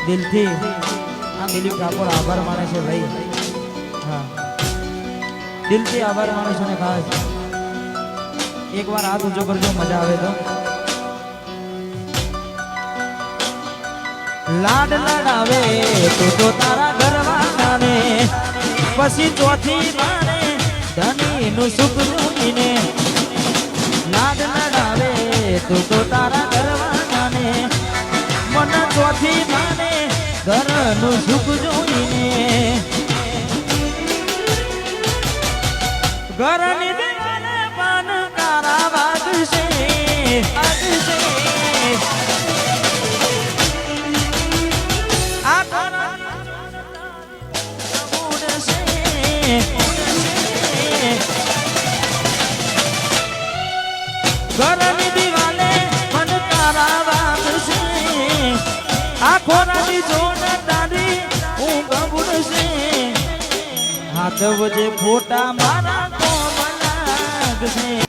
દિલથી આ દિલીપ ઠાકોર આભાર માને છે ભાઈ. હા, દિલથી આભાર માને છે ને ખાસ એકવાર હાથ ઊંચો કરજો, મજા આવે તો. લાડ લડાવે તું તો તારા ઘરવાળા ને, પછી ચોથી માને ધની નું સુખ રૂમીને. લાડ લડાવે તું તો તારા ઘરવાળા ને, મન ચોથી માને ઘર નું સુખ જોઈને. ઘરની દીવાને પાન કારા વાગશે, વાગશે. ઘરની દિવાલે મન તારા વાગશે, આખોરાની જોન તારી ઊંઘ બુડશે. હાથ વજે ફોટા મારા કોમ લાગશે.